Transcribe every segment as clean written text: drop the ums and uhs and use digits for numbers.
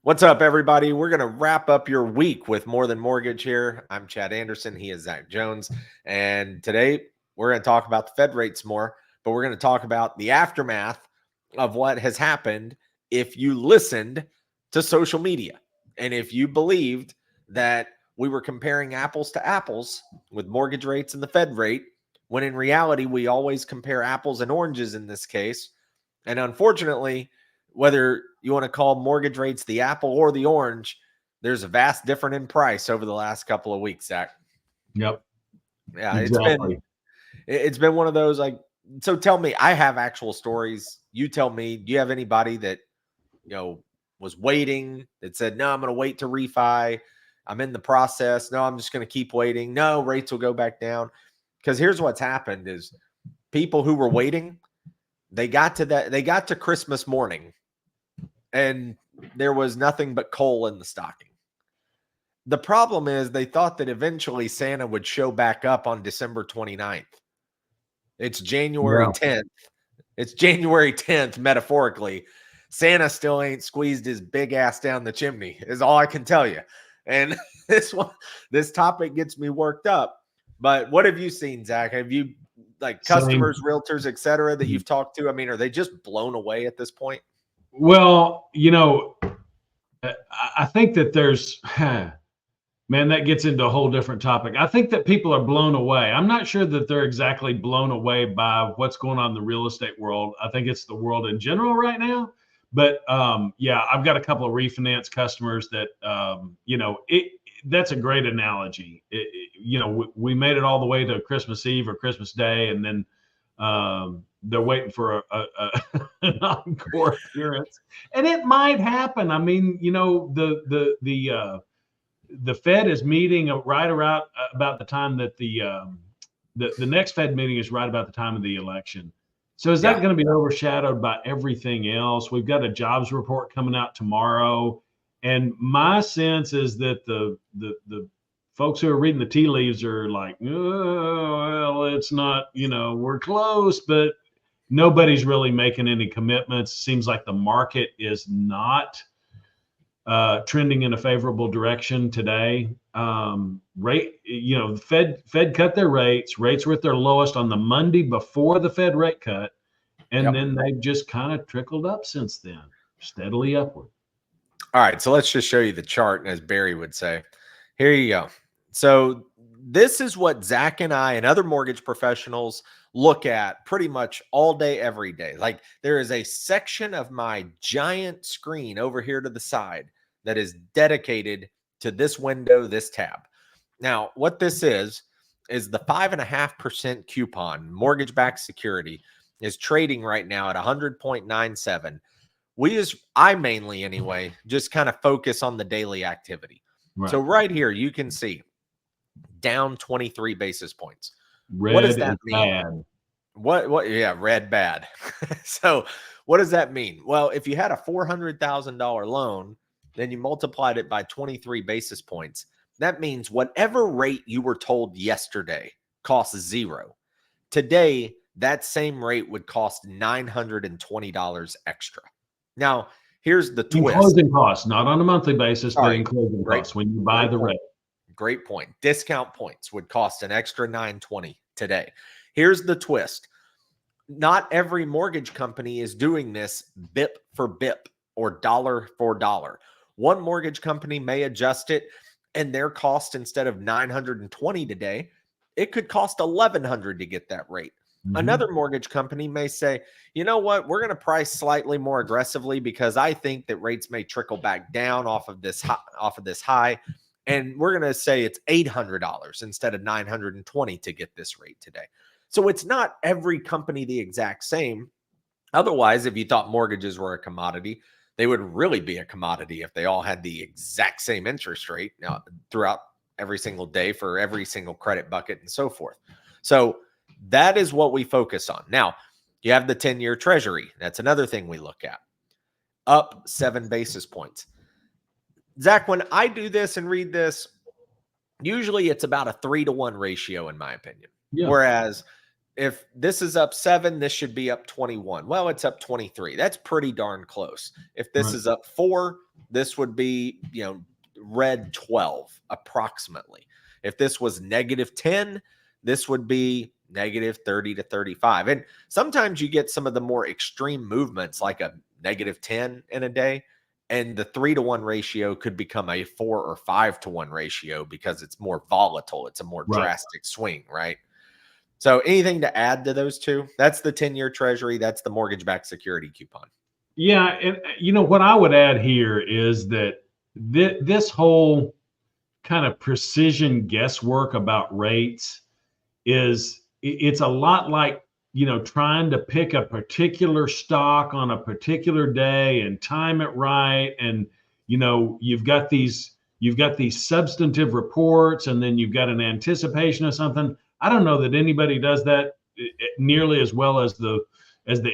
What's up, everybody? We're going to wrap up your week with More Than Mortgage here. I'm Chad Anderson. He is Zach Jones. And today we're going to talk about the Fed rates more, but we're going to talk about the aftermath of what has happened if you listened to social media and if you believed that we were comparing apples to apples with mortgage rates and the Fed rate, when in reality, we always compare apples and oranges in this case. And unfortunately, whether you want to call mortgage rates the apple or the orange, there's a vast difference in price over the last couple of weeks, Zach. Yep. Yeah, Exactly. it's been one of those like, so tell me, I have actual stories. You tell me, do you have anybody that, was waiting that said, no, I'm going to wait to refi. I'm in the process. No, I'm just going to keep waiting. No, rates will go back down. Because here's what's happened is people who were waiting, they got to Christmas morning and there was nothing but coal in the stocking. The problem is they thought that eventually Santa would show back up on December 29th. It's January 10th. It's January 10th, metaphorically. Santa still ain't squeezed his big ass down the chimney, is all I can tell you. And this topic gets me worked up. But what have you seen, Zach? Have you, like, customers, realtors, et cetera, that you've talked to? I mean, are they just blown away at this point? Well, I think that there's, man, that gets into a whole different topic. I think that people are blown away. I'm not sure that they're exactly blown away by what's going on in the real estate world. I think it's the world in general right now. But yeah, I've got a couple of refinance customers that, that's a great analogy. We made it all the way to Christmas Eve or Christmas Day, and then they're waiting for an encore appearance, and it might happen. I mean, the Fed is meeting right around about the time that the next Fed meeting is right about the time of the election. So is that going to be overshadowed by everything else? We've got a jobs report coming out tomorrow, and my sense is that the folks who are reading the tea leaves are like, oh, well, it's not, we're close, but nobody's really making any commitments. Seems like the market is not trending in a favorable direction today. The Fed cut their rates. Rates were at their lowest on the Monday before the Fed rate cut, and then they've just kind of trickled up since then, steadily upward. All right, so let's just show you the chart, as Barry would say. Here you go. So this is what Zach and I and other mortgage professionals look at pretty much all day, every day. Like, there is a section of my giant screen over here to the side that is dedicated to this window, this tab. Now, what this is the 5.5% coupon mortgage-backed security is trading right now at 100.97. I mainly anyway, just kind of focus on the daily activity. Right. So right here, you can see down 23 basis points. Red what does that mean? Bad. What? Yeah, red bad. So what does that mean? Well, if you had a $400,000 loan, then you multiplied it by 23 basis points. That means whatever rate you were told yesterday costs zero. Today, that same rate would cost $920 extra. Now, here's the twist. In closing costs, not on a monthly basis, but in closing costs when you buy the rate. Great point. Discount points would cost an extra $920 today. Here's the twist. Not every mortgage company is doing this BIP for BIP or dollar for dollar. One mortgage company may adjust it, and their cost, instead of $920 today, it could cost $1,100 to get that rate. Mm-hmm. Another mortgage company may say, you know what, we're going to price slightly more aggressively because I think that rates may trickle back down off of this high. And we're going to say it's $800 instead of $920 to get this rate today. So it's not every company the exact same. Otherwise, if you thought mortgages were a commodity, they would really be a commodity if they all had the exact same interest rate throughout every single day for every single credit bucket and so forth. So that is what we focus on. Now, you have the 10-year treasury. That's another thing we look at. Up 7 basis points. Zach, when I do this and read this, usually it's about a 3-to-1 ratio, in my opinion. Yeah. Whereas if this is up 7, this should be up 21. Well, it's up 23. That's pretty darn close. If this is up 4, this would be, red 12 approximately. If this was -10, this would be -30 to 35. And sometimes you get some of the more extreme movements like a -10 in a day, and the 3-to-1 ratio could become a 4 or 5-to-1 ratio because it's more volatile. It's a more drastic swing, right? So anything to add to those two? That's the 10-year treasury. That's the mortgage-backed security coupon. Yeah. And what I would add here is that this whole kind of precision guesswork about rates it's a lot like, trying to pick a particular stock on a particular day and time it right. And, you've got these substantive reports, and then you've got an anticipation of something. I don't know that anybody does that nearly as well as the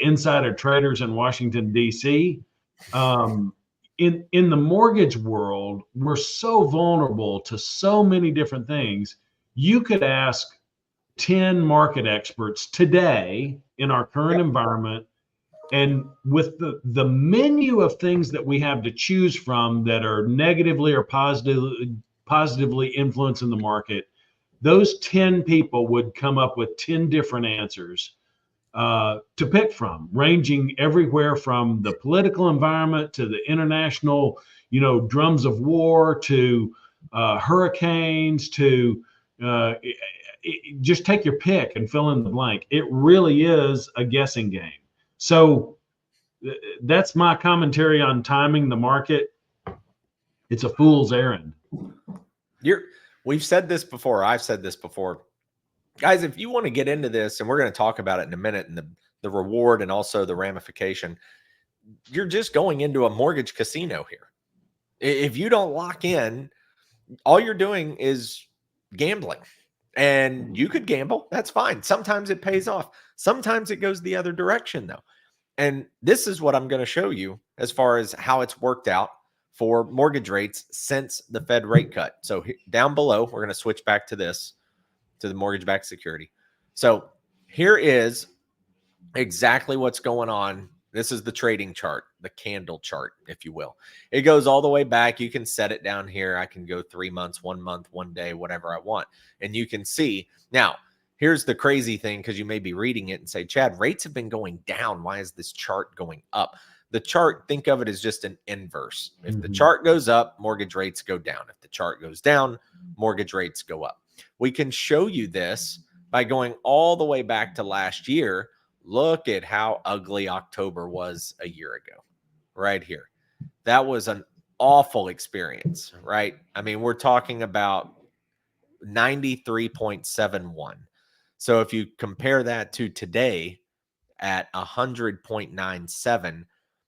insider traders in Washington, D.C. In the mortgage world, we're so vulnerable to so many different things. You could ask 10 market experts today in our current environment, and with the menu of things that we have to choose from that are negatively or positively influencing the market, those 10 people would come up with 10 different answers to pick from, ranging everywhere from the political environment to the international, drums of war, to hurricanes, to just take your pick and fill in the blank. It really is a guessing game. So that's my commentary on timing the market. It's a fool's errand. We've said this before. I've said this before. Guys, if you want to get into this, and we're going to talk about it in a minute, and the reward and also the ramification, you're just going into a mortgage casino here. If you don't lock in, all you're doing is gambling. And you could gamble. That's fine. Sometimes it pays off. Sometimes it goes the other direction, though. And this is what I'm going to show you as far as how it's worked out for mortgage rates since the Fed rate cut. So down below, we're going to switch back to this, to the mortgage-backed security. So here is exactly what's going on. This is the trading chart, the candle chart, if you will. It goes all the way back. You can set it down here. I can go 3 months, 1 month, 1 day, whatever I want. And you can see. Now, here's the crazy thing, because you may be reading it and say, Chad, rates have been going down. Why is this chart going up? The chart, think of it as just an inverse. If the chart goes up, mortgage rates go down. If the chart goes down, mortgage rates go up. We can show you this by going all the way back to last year. Look at how ugly October was a year ago, right here. That was an awful experience, right? I mean, we're talking about 93.71. So if you compare that to today at 100.97,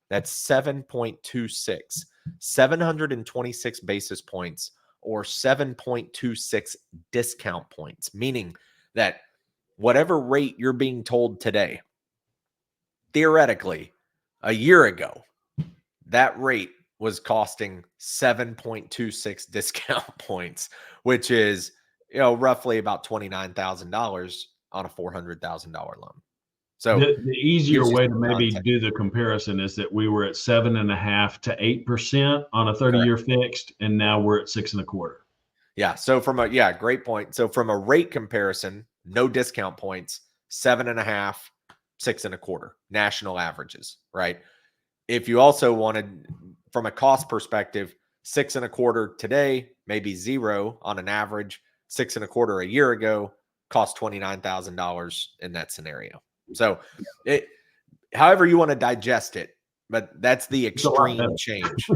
that's 7.26, 726 basis points, or 7.26 discount points, meaning that whatever rate you're being told today, theoretically, a year ago, that rate was costing 7.26 discount points, which is, roughly about $29,000 on a $400,000 loan. So the easier way to maybe do the comparison is that we were at 7.5% to 8% on a 30-year fixed, and now we're at 6.25%. Yeah. So great point. So from a rate comparison, no discount points, 7.5, 6.25 national averages, right? If you also wanted, from a cost perspective, 6.25 today, maybe 0 on an average, 6.25 a year ago, cost $29,000 in that scenario. So however you want to digest it, but that's the extreme change.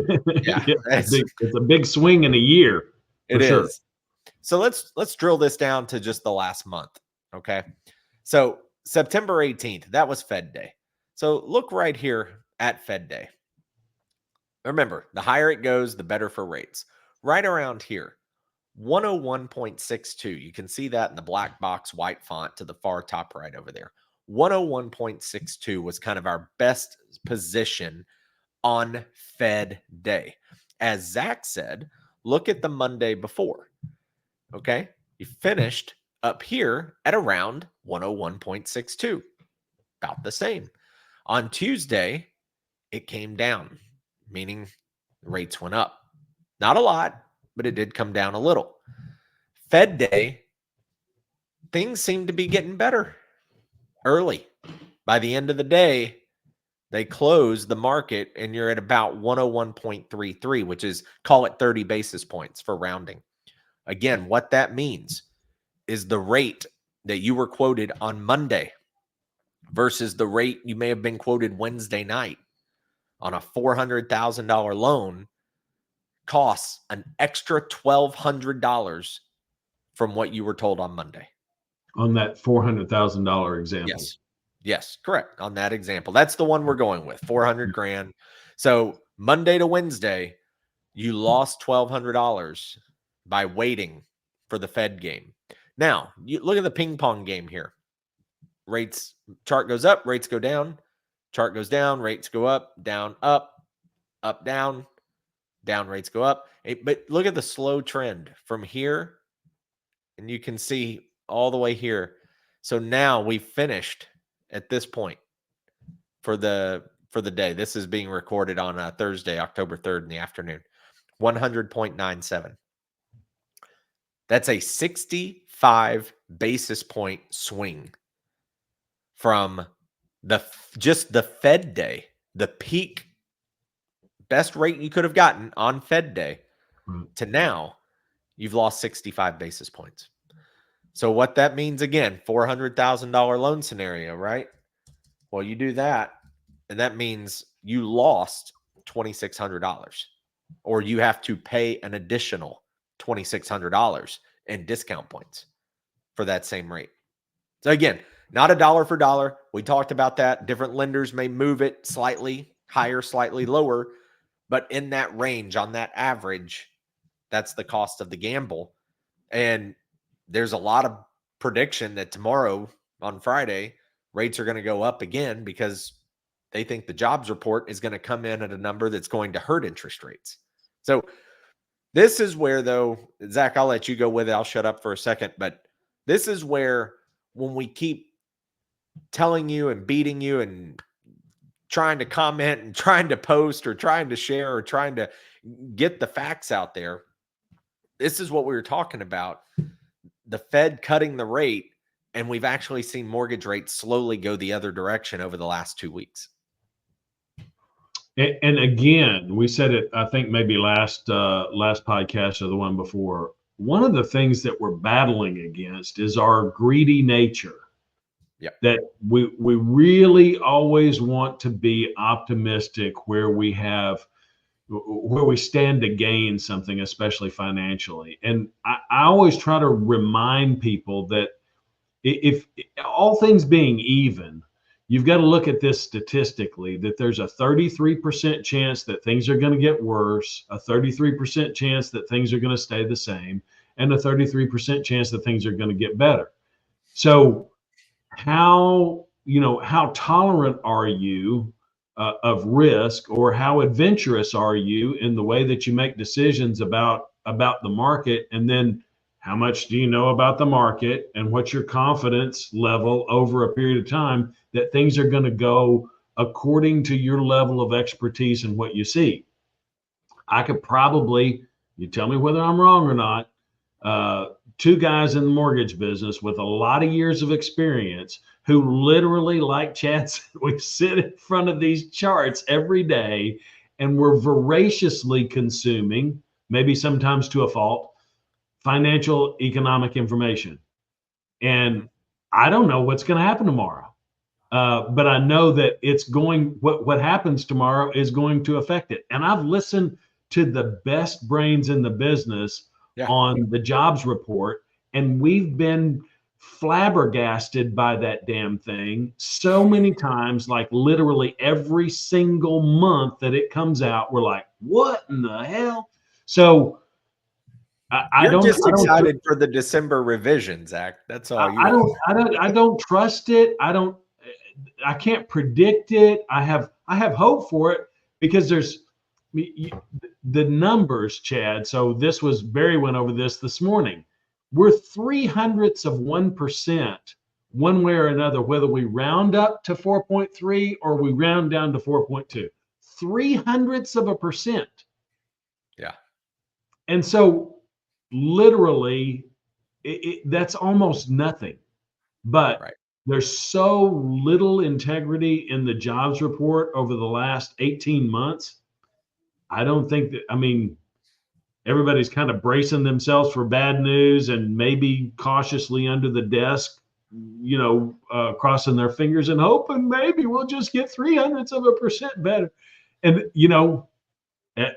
Yeah, it's a big swing in a year. It is. So let's drill this down to just the last month. Okay. So September 18th, that was Fed Day. So look right here at Fed Day. Remember, the higher it goes, the better for rates. Right around here, 101.62. You can see that in the black box white font to the far top right over there. 101.62 was kind of our best position on Fed Day. As Zach said, look at the Monday before. Okay. You finished up here at around 101.62. About the same. On Tuesday, it came down, meaning Rates went up. Not a lot, but it did come down a little. Fed Day, things seem to be getting better early. By the end of the day, they close the market and you're at about 101.33, which is, call it 30 basis points for rounding. Again, what that means is the rate that you were quoted on Monday versus the rate you may have been quoted Wednesday night on a $400,000 loan costs an extra $1,200 from what you were told on Monday. On that $400,000 example. Yes, correct. On that example, that's the one we're going with, 400 grand. So Monday to Wednesday, you lost $1,200 by waiting for the Fed game. Now, you look at the ping pong game here. Rates, chart goes up, rates go down, chart goes down, rates go up, down, up, down, rates go up. But look at the slow trend from here, and you can see all the way here. So now we finished at this point for the day. This is being recorded on Thursday, October 3rd in the afternoon. 100.97. That's a 65 basis point swing from just the Fed day, the peak best rate you could have gotten on Fed day to now you've lost 65 basis points. So what that means, again, $400,000 loan scenario, right? Well, you do that, and that means you lost $2,600, or you have to pay an additional $2,600 in discount points for that same rate. So again, not a dollar for dollar. We talked about that. Different lenders may move it slightly higher, slightly lower, but in that range, on that average, that's the cost of the gamble. And there's a lot of prediction that tomorrow on Friday, rates are going to go up again because they think the jobs report is going to come in at a number that's going to hurt interest rates. So this is where, though, Zach, I'll let you go with it. I'll shut up for a second. But this is where, when we keep telling you and beating you and trying to comment and trying to post or trying to share or trying to get the facts out there, this is what we were talking about. The Fed cutting the rate, and we've actually seen mortgage rates slowly go the other direction over the last 2 weeks. And again, we said it, I think maybe last podcast or the one before. One of the things that we're battling against is our greedy nature. Yep. That we really always want to be optimistic where we stand to gain something, especially financially. And I always try to remind people that if all things being even, you've got to look at this statistically, that there's a 33% chance that things are going to get worse, a 33% chance that things are going to stay the same, and a 33% chance that things are going to get better. So how tolerant are you of risk, or how adventurous are you in the way that you make decisions about the market? And then how much do you know about the market, and what's your confidence level over a period of time that things are going to go according to your level of expertise and what you see? I could probably, you tell me whether I'm wrong or not, two guys in the mortgage business with a lot of years of experience who literally, like Chad said, we sit in front of these charts every day and we're voraciously consuming, maybe sometimes to a fault, financial economic information. And I don't know what's going to happen tomorrow. But I know that what happens tomorrow is going to affect it. And I've listened to the best brains in the business on the jobs report, and we've been flabbergasted by that damn thing so many times, like literally every single month that it comes out, we're like, what in the hell? So You're just excited for the December revision, Zach. That's all you are. I don't trust it. I can't predict it. I have hope for it because there's the numbers, Chad. So Barry went over this morning. We're 0.03% one way or another, whether we round up to 4.3 or we round down to 4.2. 0.03%. Yeah. And so literally that's almost nothing. But Right. there's so little integrity in the jobs report over the last 18 months. I don't think that, I mean, everybody's kind of bracing themselves for bad news and maybe cautiously under the desk, crossing their fingers and hoping maybe we'll just get 0.03% better. And, eh,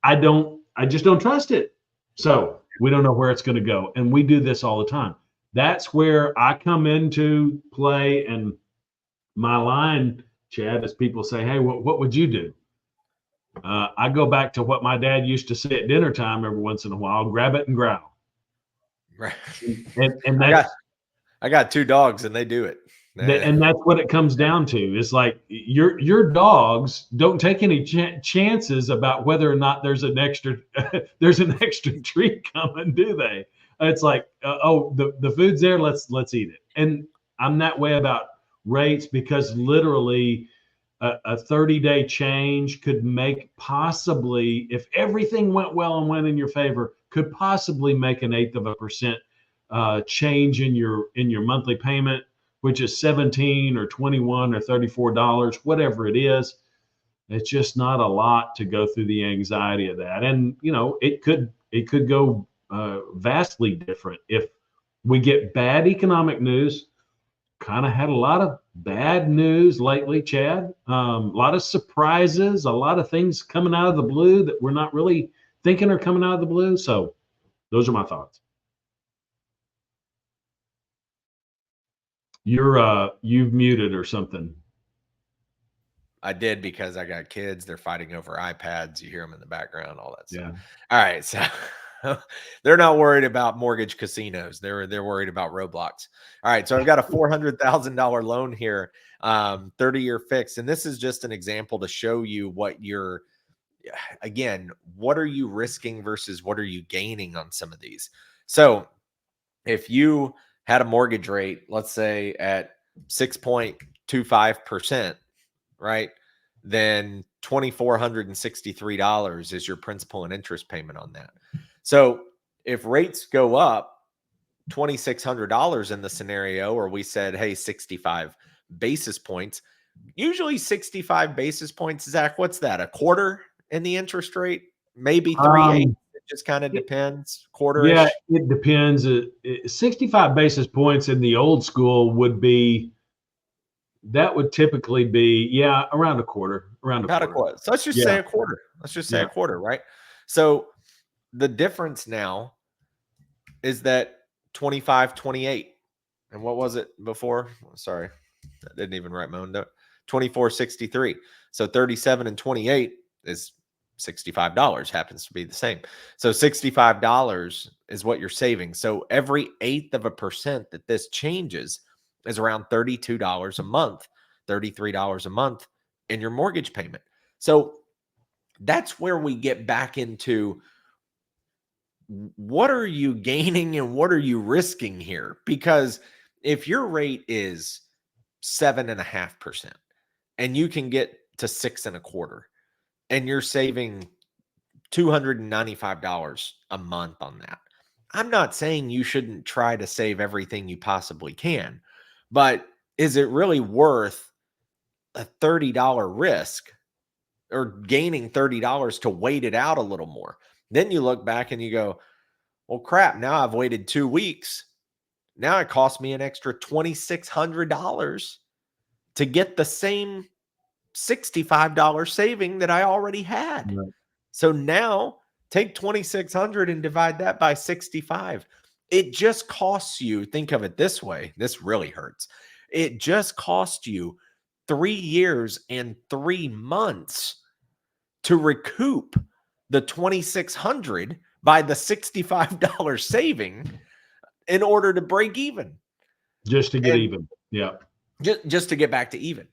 I just don't trust it. So we don't know where it's going to go. And we do this all the time. That's where I come into play. And my line, Chad, is people say, hey, what would you do? I go back to what my dad used to say at dinner time every once in a while, grab it and growl. Right. And I got 2 dogs and they do it. and that's what it comes down to. It's like your dogs don't take any chances about whether or not there's an extra treat coming, do they? It's like, oh, the food's there, let's eat it. And I'm that way about rates because literally a 30-day change could make possibly, if everything went well and went in your favor, could possibly make 0.8% change in your monthly payment, which is 17 or 21 or $34, whatever it is. It's just not a lot to go through the anxiety of that. And it could go vastly different if we get bad economic news. Kind of had a lot of bad news lately, Chad. A lot of surprises, a lot of things coming out of the blue that we're not really thinking are coming out of the blue. So those are my thoughts. You've muted or something. I did because I got kids. They're fighting over iPads. You hear them in the background, all that stuff. Yeah. All right. So they're not worried about mortgage casinos. They're worried about Roblox. All right. So I've got a $400,000 loan here, 30-year fix. And this is just an example to show you what what are you risking versus what are you gaining on some of these? So if you had a mortgage rate, let's say at 6.25%, right? Then $2,463 is your principal and interest payment on that. So if rates go up $2,600 in the scenario, or we said, hey, 65 basis points, usually 65 basis points, Zach, what's that? A quarter in the interest rate? Maybe 3/8. It just kind of depends. Quarter-ish. Yeah, it depends. 65 basis points in the old school would typically be, around a quarter. About a quarter. So let's just say a quarter. Let's just say a quarter, right? So the difference now is that 25, 28. And what was it before? Sorry, I didn't even write my own note. 24.63. So 37 and 28 is $65, happens to be the same. So $65 is what you're saving. So every 1/8% that this changes is around $32 a month, $33 a month in your mortgage payment. So that's where we get back into what are you gaining and what are you risking here? Because if your rate is 7.5% and you can get to 6.25%, and you're saving $295 a month on that. I'm not saying you shouldn't try to save everything you possibly can, but is it really worth a $30 risk or gaining $30 to wait it out a little more? Then you look back and you go, well, crap, now I've waited 2 weeks. Now it cost me an extra $2,600 to get the same $65 saving that I already had. Right. So now take 2,600 and divide that by 65. It just costs you, think of it this way. This really hurts. It just cost you 3 years and 3 months to recoup the 2,600 by the $65 saving in order to break even. Just to get even. Yeah. Just to get back to even.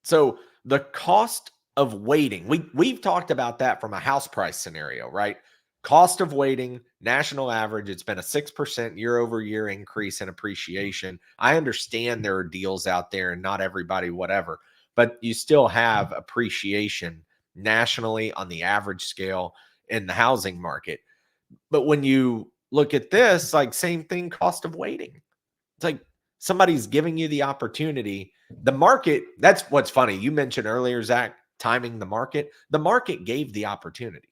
So the cost of waiting, we've talked about that from a house price scenario, right? Cost of waiting, national average, it's been a 6% year-over-year increase in appreciation. I understand there are deals out there and not everybody, whatever, but you still have appreciation nationally on the average scale. in the housing market. But when you look at this, like same thing, cost of waiting. It's like somebody's giving you the opportunity. The market, that's what's funny. You mentioned earlier, Zach, timing the market. The market gave the opportunity.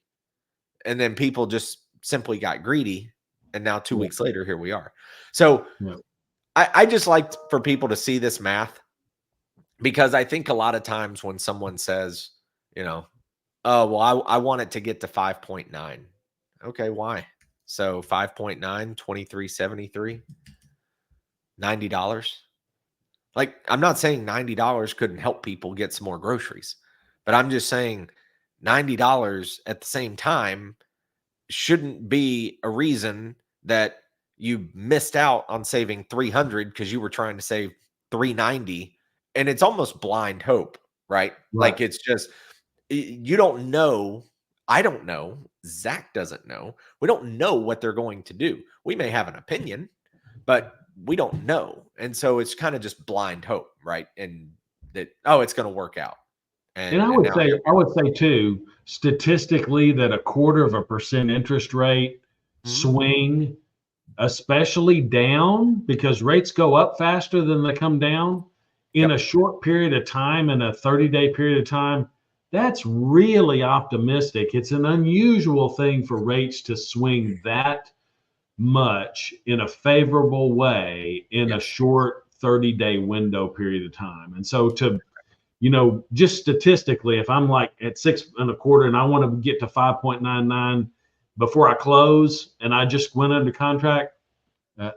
And then people just simply got greedy. And now 2 weeks later, here we are. So I just like for people to see this math, because I think a lot of times when someone says, oh, well, I want it to get to 5.9. Okay, why? So 5.9, 23.73, $90. Like, I'm not saying $90 couldn't help people get some more groceries, but I'm just saying $90 at the same time shouldn't be a reason that you missed out on saving 300 because you were trying to save 390. And it's almost blind hope, right? Like, it's just, you don't know. I don't know. Zach doesn't know. We don't know what they're going to do. We may have an opinion, but we don't know. And so it's kind of just blind hope, right? And that, oh, it's going to work out. And I would say too, statistically, that 0.25% interest rate swing, especially down, because rates go up faster than they come down in a short period of time, in a 30-day period of time. That's really optimistic. It's an unusual thing for rates to swing that much in a favorable way in a short 30-day window period of time. And so to, just statistically, if I'm like at 6.25 and I want to get to 5.99 before I close and I just went under contract,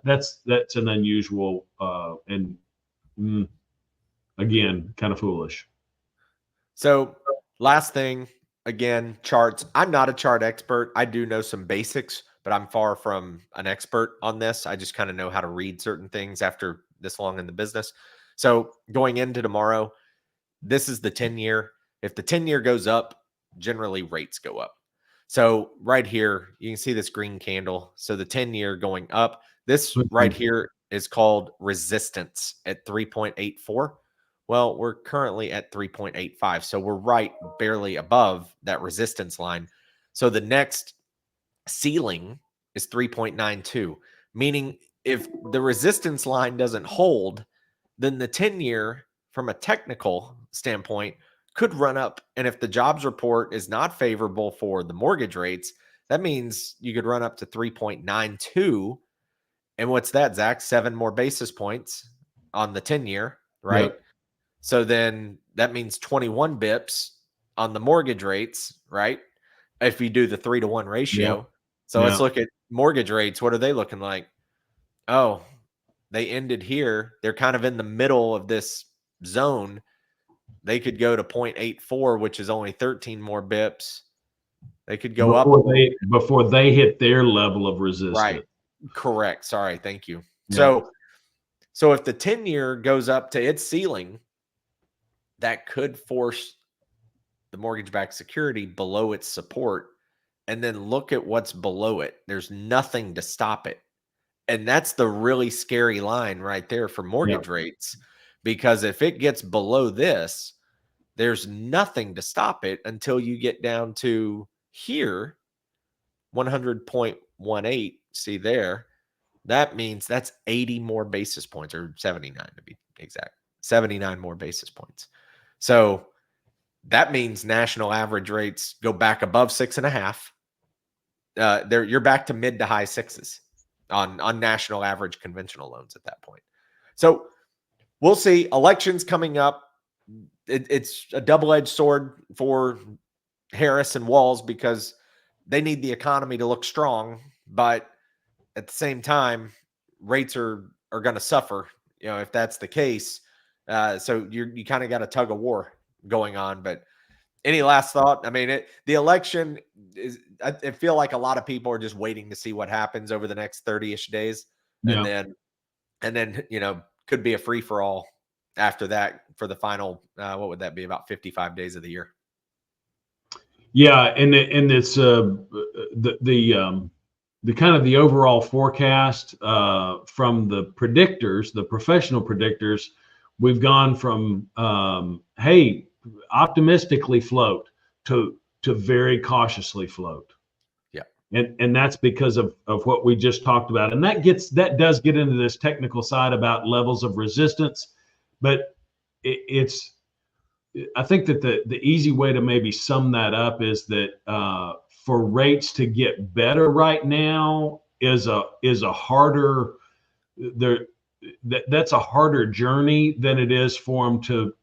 that's an unusual and again, kind of foolish. So last thing, again, charts. I'm not a chart expert. I do know some basics, but I'm far from an expert on this. I just kind of know how to read certain things after this long in the business. So going into tomorrow, this is the 10-year. If the 10-year goes up, generally rates go up. So right here, you can see this green candle. So the 10-year going up. This right here is called resistance at 3.84. Well, we're currently at 3.85. So we're right barely above that resistance line. So the next ceiling is 3.92, meaning if the resistance line doesn't hold, then the 10-year from a technical standpoint could run up. And if the jobs report is not favorable for the mortgage rates, that means you could run up to 3.92. And what's that, Zach? 7 more basis points on the 10-year, right? Yep. So then that means 21 bips on the mortgage rates, right? If you do the 3-to-1 ratio. Yep. So let's look at mortgage rates. What are they looking like? Oh, they ended here. They're kind of in the middle of this zone. They could go to 0.84, which is only 13 more bips. They could go before they hit their level of resistance. Right. Correct. Sorry. Thank you. Yeah. So if the 10-year goes up to its ceiling, that could force the mortgage-backed security below its support. And then look at what's below it. There's nothing to stop it. And that's the really scary line right there for mortgage rates, because if it gets below this, there's nothing to stop it until you get down to here, 100.18. See there? That means that's 80 more basis points, or 79 to be exact. 79 more basis points. So that means national average rates go back above 6.5. You're back to mid to high sixes on national average conventional loans at that point. So we'll see. Elections coming up. It's a double-edged sword for Harris and Walz, because they need the economy to look strong, but at the same time, rates are going to suffer, if that's the case. So you kind of got a tug of war going on. But any last thought? I mean, the election is, I feel like a lot of people are just waiting to see what happens over the next 30-ish days. And then, could be a free for all after that for the final, what would that be, about 55 days of the year? Yeah. And it's the kind of the overall forecast from the predictors, the professional predictors, we've gone from, hey, optimistically float to very cautiously float. And that's because of what we just talked about. And that does get into this technical side about levels of resistance, but it's I think that the easy way to maybe sum that up is that for rates to get better right now is a harder there that's a harder journey than it is for them to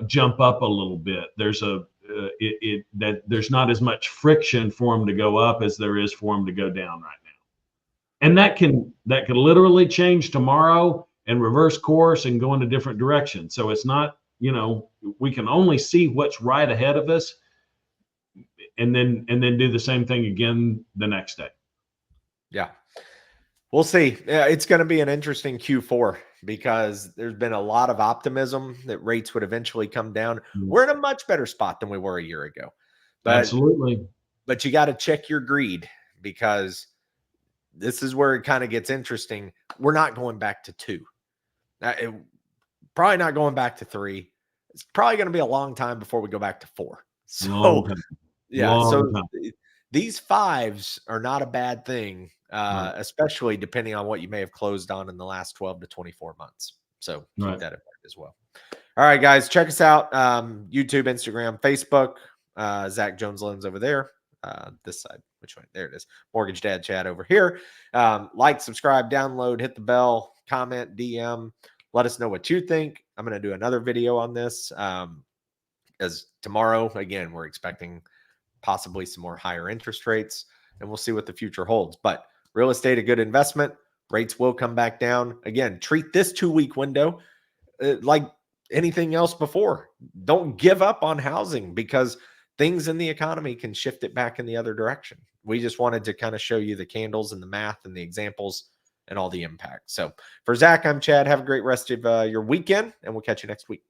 jump up a little bit. There's that there's not as much friction for them to go up as there is for them to go down right now, and that can literally change tomorrow and reverse course and go in a different direction. So it's not, we can only see what's right ahead of us, and then do the same thing again the next day. Yeah. We'll see. It's going to be an interesting Q4 because there's been a lot of optimism that rates would eventually come down. We're in a much better spot than we were a year ago. Absolutely. But you got to check your greed, because this is where it kind of gets interesting. We're not going back to 2. Probably not going back to 3. It's probably going to be a long time before we go back to 4. So, these 5s are not a bad thing, especially depending on what you may have closed on in the last 12 to 24 months. So keep that in mind as well. All right, guys, check us out. YouTube, Instagram, Facebook. Zach Jones Loans over there. This side. Which way? There it is. Mortgage Dad Chat over here. Like, subscribe, download, hit the bell, comment, DM. Let us know what you think. I'm going to do another video on this. As tomorrow, again, we're expecting possibly some more higher interest rates, and we'll see what the future holds. But real estate, a good investment. Rates will come back down. Again, treat this 2-week window like anything else before. Don't give up on housing, because things in the economy can shift it back in the other direction. We just wanted to kind of show you the candles and the math and the examples and all the impact. So for Zach, I'm Chad. Have a great rest of your weekend, and we'll catch you next week.